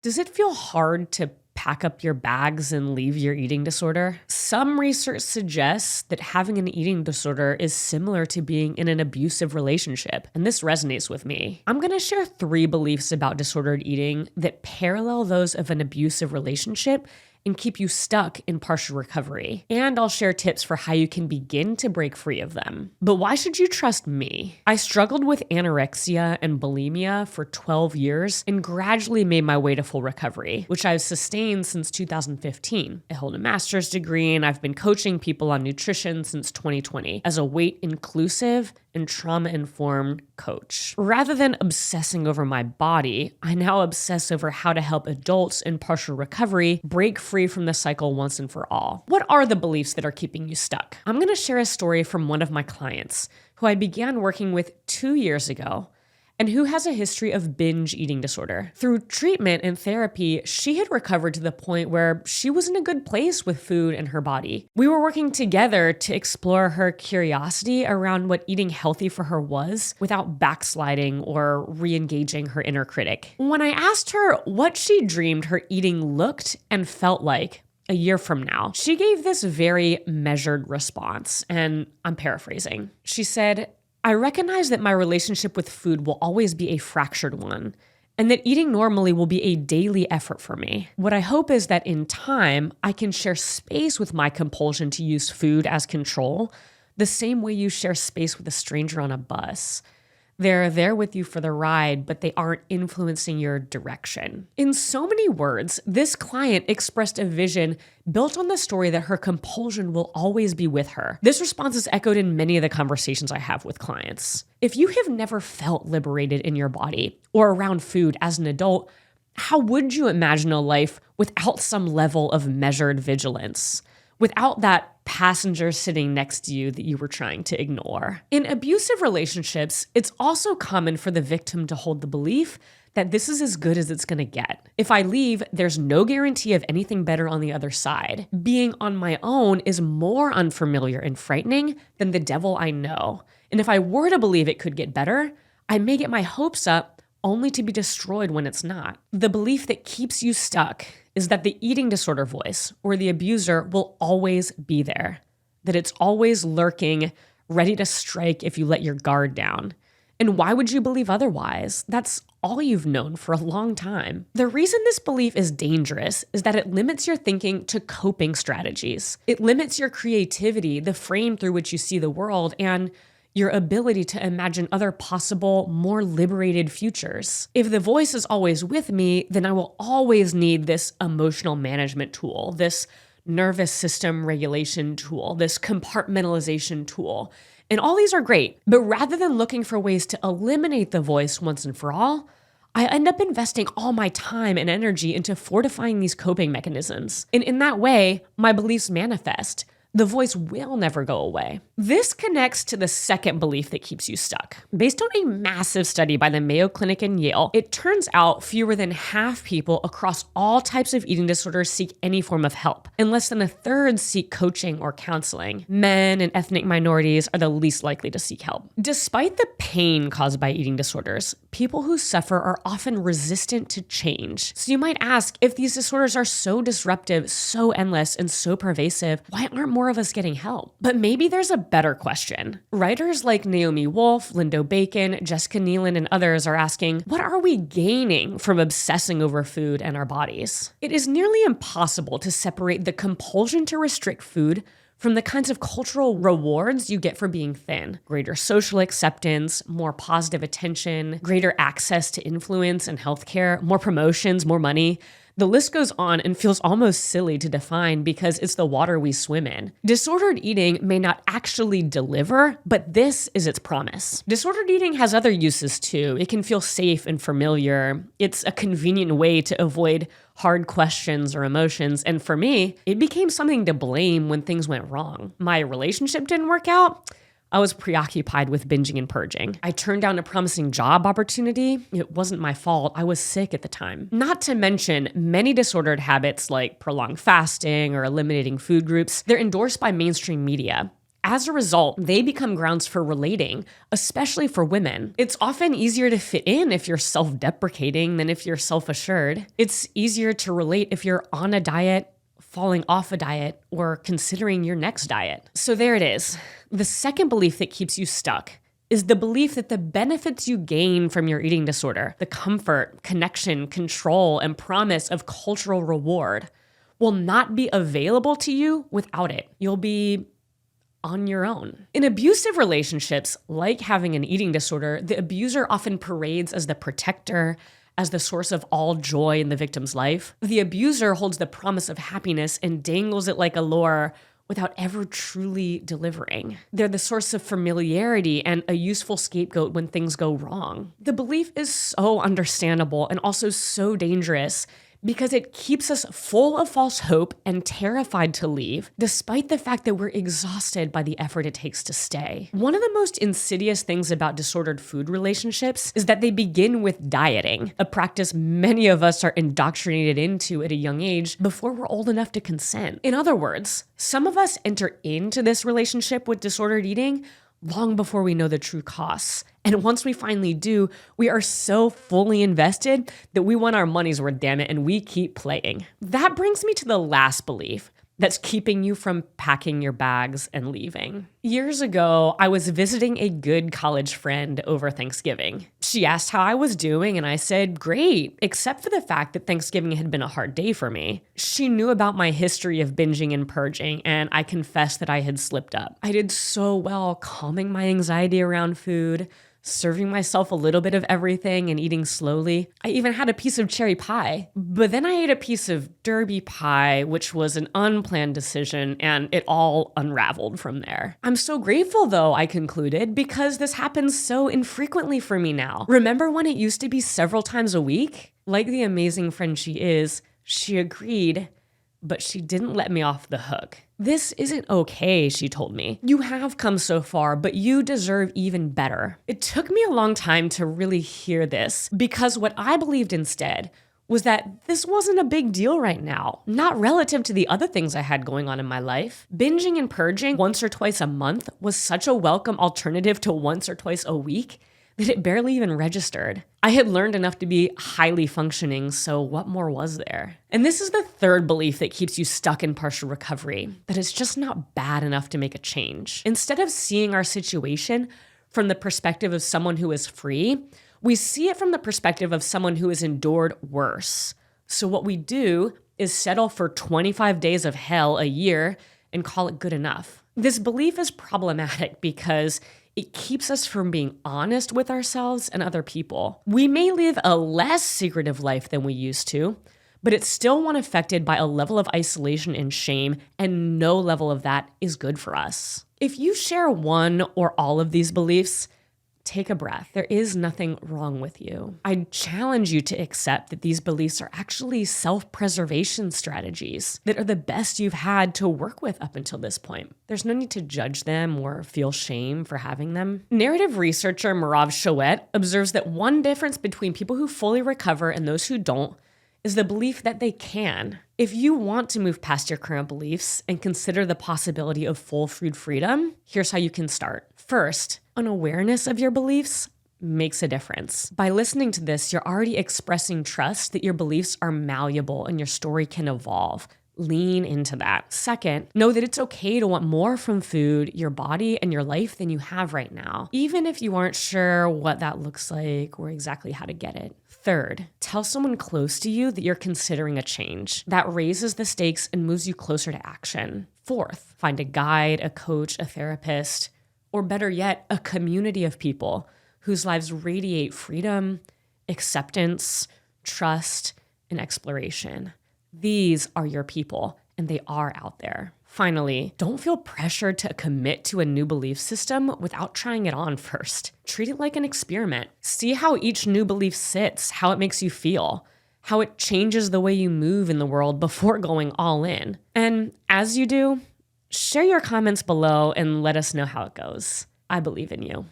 Does it feel hard to pack up your bags and leave your eating disorder? Some research suggests that having an eating disorder is similar to being in an abusive relationship, and this resonates with me. I'm going to share 3 beliefs about disordered eating that parallel those of an abusive relationship and keep you stuck in partial recovery. And I'll share tips for how you can begin to break free of them. But why should you trust me? I struggled with anorexia and bulimia for 12 years and gradually made my way to full recovery, which I've sustained since 2015. I hold a master's degree and I've been coaching people on nutrition since 2020 as a weight inclusive and trauma-informed coach. Rather than obsessing over my body, I now obsess over how to help adults in partial recovery break free from the cycle once and for all. What are the beliefs that are keeping you stuck? I'm going to share a story from one of my clients who I began working with 2 years ago and who has a history of binge eating disorder. Through treatment and therapy, she had recovered to the point where she was in a good place with food and her body. We were working together to explore her curiosity around what eating healthy for her was without backsliding or re-engaging her inner critic. When I asked her what she dreamed her eating looked and felt like a year from now, she gave this very measured response, and I'm paraphrasing. She said, "I recognize that my relationship with food will always be a fractured one, and that eating normally will be a daily effort for me. What I hope is that in time, I can share space with my compulsion to use food as control, the same way you share space with a stranger on a bus. They're there with you for the ride, but they aren't influencing your direction." In so many words, this client expressed a vision built on the story that her compulsion will always be with her. This response is echoed in many of the conversations I have with clients. If you have never felt liberated in your body or around food as an adult, how would you imagine a life without some level of measured vigilance? Without that passenger sitting next to you that you were trying to ignore. In abusive relationships, it's also common for the victim to hold the belief that this is as good as it's gonna get. If I leave, there's no guarantee of anything better on the other side. Being on my own is more unfamiliar and frightening than the devil I know. And if I were to believe it could get better, I may get my hopes up only to be destroyed when it's not. The belief that keeps you stuck is that the eating disorder voice or the abuser will always be there, that it's always lurking, ready to strike if you let your guard down. And why would you believe otherwise? That's all you've known for a long time. The reason this belief is dangerous is that it limits your thinking to coping strategies. It limits your creativity, the frame through which you see the world, and your ability to imagine other possible, more liberated futures. If the voice is always with me, then I will always need this emotional management tool, this nervous system regulation tool, this compartmentalization tool. And all these are great, but rather than looking for ways to eliminate the voice once and for all, I end up investing all my time and energy into fortifying these coping mechanisms. And in that way, my beliefs manifest. The voice will never go away. This connects to the second belief that keeps you stuck. Based on a massive study by the Mayo Clinic and Yale, it turns out fewer than half people across all types of eating disorders seek any form of help, and less than a third seek coaching or counseling. Men and ethnic minorities are the least likely to seek help. Despite the pain caused by eating disorders, people who suffer are often resistant to change. So you might ask, if these disorders are so disruptive, so endless, and so pervasive, why aren't more of us getting help? But maybe there's a better question. Writers like Naomi Wolf, Lindo Bacon, Jessica Nealon, and others are asking, what are we gaining from obsessing over food and our bodies? It is nearly impossible to separate the compulsion to restrict food from the kinds of cultural rewards you get for being thin. Greater social acceptance, more positive attention, greater access to influence and healthcare, more promotions, more money. The list goes on and feels almost silly to define because it's the water we swim in. Disordered eating may not actually deliver, but this is its promise. Disordered eating has other uses too. It can feel safe and familiar. It's a convenient way to avoid hard questions or emotions. And for me, it became something to blame when things went wrong. My relationship didn't work out. I was preoccupied with binging and purging. I turned down a promising job opportunity. It wasn't my fault. I was sick at the time. Not to mention, many disordered habits like prolonged fasting or eliminating food groups, they're endorsed by mainstream media. As a result, they become grounds for relating, especially for women. It's often easier to fit in if you're self-deprecating than if you're self-assured. It's easier to relate if you're on a diet, falling off a diet, or considering your next diet. So there it is. The second belief that keeps you stuck is the belief that the benefits you gain from your eating disorder, the comfort, connection, control, and promise of cultural reward, will not be available to you without it. You'll be on your own. In abusive relationships, like having an eating disorder, the abuser often parades as the protector, as the source of all joy in the victim's life. The abuser holds the promise of happiness and dangles it like a lure without ever truly delivering. They're the source of familiarity and a useful scapegoat when things go wrong. The belief is so understandable and also so dangerous because it keeps us full of false hope and terrified to leave, despite the fact that we're exhausted by the effort it takes to stay. One of the most insidious things about disordered food relationships is that they begin with dieting, a practice many of us are indoctrinated into at a young age before we're old enough to consent. In other words, some of us enter into this relationship with disordered eating long before we know the true costs. And once we finally do, we are so fully invested that we want our money's worth, damn it, and we keep playing. That brings me to the last belief that's keeping you from packing your bags and leaving. Years ago, I was visiting a good college friend over Thanksgiving. She asked how I was doing, and I said, great, except for the fact that Thanksgiving had been a hard day for me. She knew about my history of binging and purging, and I confessed that I had slipped up. I did so well calming my anxiety around food, serving myself a little bit of everything and eating slowly. I even had a piece of cherry pie. But then I ate a piece of Derby pie, which was an unplanned decision, and it all unraveled from there. I'm so grateful, though, I concluded, because this happens so infrequently for me now. Remember when it used to be several times a week? Like the amazing friend she is, she agreed, but she didn't let me off the hook. This isn't okay, she told me. You have come so far, but you deserve even better. It took me a long time to really hear this, because what I believed instead was that this wasn't a big deal right now, not relative to the other things I had going on in my life. Binging and purging once or twice a month was such a welcome alternative to once or twice a week that it barely even registered. I had learned enough to be highly functioning, so what more was there? And this is the third belief that keeps you stuck in partial recovery, that it's just not bad enough to make a change. Instead of seeing our situation from the perspective of someone who is free, we see it from the perspective of someone who has endured worse. So what we do is settle for 25 days of hell a year and call it good enough. This belief is problematic because it keeps us from being honest with ourselves and other people. We may live a less secretive life than we used to, but it's still one affected by a level of isolation and shame, and no level of that is good for us. If you share one or all of these beliefs, take a breath. There is nothing wrong with you. I challenge you to accept that these beliefs are actually self-preservation strategies that are the best you've had to work with up until this point. There's no need to judge them or feel shame for having them. Narrative researcher Merav Showet observes that one difference between people who fully recover and those who don't is the belief that they can. If you want to move past your current beliefs and consider the possibility of full food freedom, here's how you can start. First, an awareness of your beliefs makes a difference. By listening to this, you're already expressing trust that your beliefs are malleable and your story can evolve. Lean into that. Second, know that it's okay to want more from food, your body, and your life than you have right now, even if you aren't sure what that looks like or exactly how to get it. Third, tell someone close to you that you're considering a change. That raises the stakes and moves you closer to action. Fourth, find a guide, a coach, a therapist, or better yet, a community of people whose lives radiate freedom, acceptance, trust, and exploration. These are your people, and they are out there. Finally, don't feel pressured to commit to a new belief system without trying it on first. Treat it like an experiment. See how each new belief sits, how it makes you feel, how it changes the way you move in the world before going all in. And as you do, share your comments below and let us know how it goes. I believe in you.